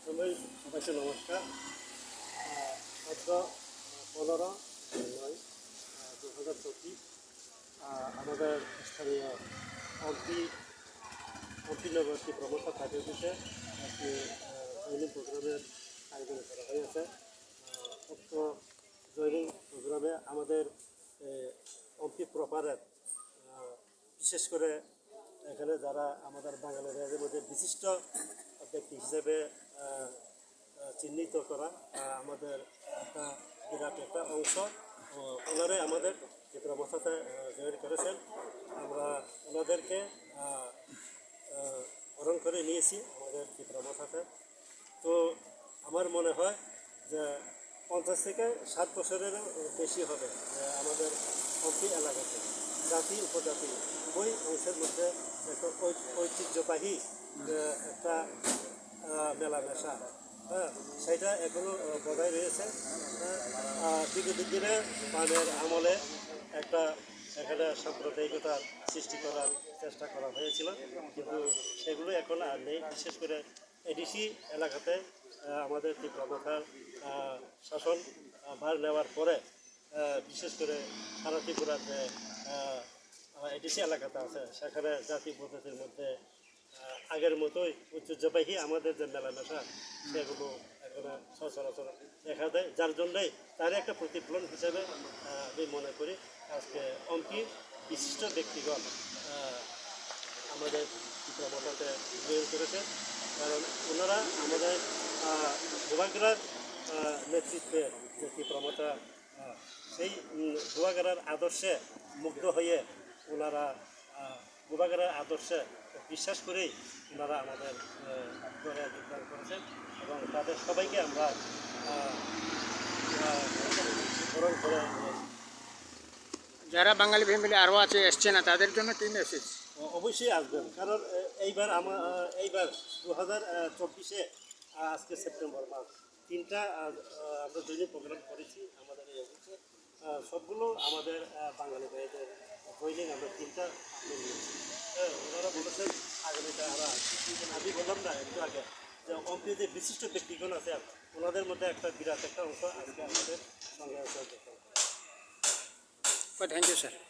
সবাইকে নমস্কার। আজ 15/9/2024 আমাদের স্থানীয় অম্পিনগরটি প্রমোটার পার্টি অফিসে একটি জয়নিং প্রোগ্রামের আয়োজন করা হয়েছে। উক্ত জয়নিং প্রোগ্রামে আমাদের অম্পি প্রপারের বিশেষ করে এখানে যারা আমাদের বাঙালি রাজ্যের মধ্যে বিশিষ্ট ব্যক্তি হিসেবে চিহ্নিত করা আমাদের একটা বিরাট একটা অংশ ওনারাই আমাদের চিত্রমথাতে জয়েন করেছেন। আমরা ওনাদেরকে বরণ করে নিয়েছি আমাদের চিত্রমথাতে। তো আমার মনে হয় যে 50 থেকে 60 বছরেরও বেশি হবে আমাদের অম্পি এলাকাতে জাতি উপজাতি উভয় অংশের মধ্যে একটা ঐতিহ্যবাহী একটা মেলামেশা, সেটা এখনও বজায় রয়েছে। বিগত দিনে পানের আমলে একটা এখানে সাম্প্রদায়িকতার সৃষ্টি করার চেষ্টা করা হয়েছিল, কিন্তু সেগুলো এখন আর নেই। বিশেষ করে এডিসি এলাকাতে আমাদের ত্রিপুরার শাসন ভার নেওয়ার পরে বিশেষ করে সারা ত্রিপুরার যে এডিসি এলাকাতে আছে সেখানে জাতি পদ্ধতির মধ্যে আগের মতোই ঐতিহ্যবাহী আমাদের যে মেলামেশা সেগুলো এখানে সচরাচর দেখা দেয়, যার জন্যই তার একটা প্রতিফলন হিসেবে আমি মনে করি আজকে অম্পি বিশিষ্ট ব্যক্তিগণ আমাদের চিত্রমথাতে জয়েন করেছে। কারণ ওনারা আমাদের গোবাগ্রার নেতৃত্বে যে চিত্রমথা সেই গোবাগ্রার আদর্শে মুগ্ধ হয়ে ওনারা গোবাগ্রার আদর্শে বিশ্বাস করেই ওনারা আমাদের দলে যোগদান করেছেন এবং তাদের সবাইকে আমরা স্মরণ করে যারা বাঙালি ফ্যামিলি আরও আছে এসছে না তাদের জন্য কি মেসেজ? অবশ্যই আসবেন, কারণ এইবার এইবার 2024-এ আজকে সেপ্টেম্বর মাস 3টা আমরা দৈনিক প্রোগ্রাম করেছি আমাদের এই অফিসে। সবগুলো আমাদের বাঙালি ভাইদের দৈনিক আমরা 3টা নিয়েছি। ওনারা বলেছেন আগামীটা আমি বললাম না একটু আগে যে অম্পি যে বিশিষ্ট ব্যক্তিগণ আছে ওনাদের মধ্যে একটা বিরাট একটা অংশ আজকে আমাদের সঙ্গে আছে। Thank you sir.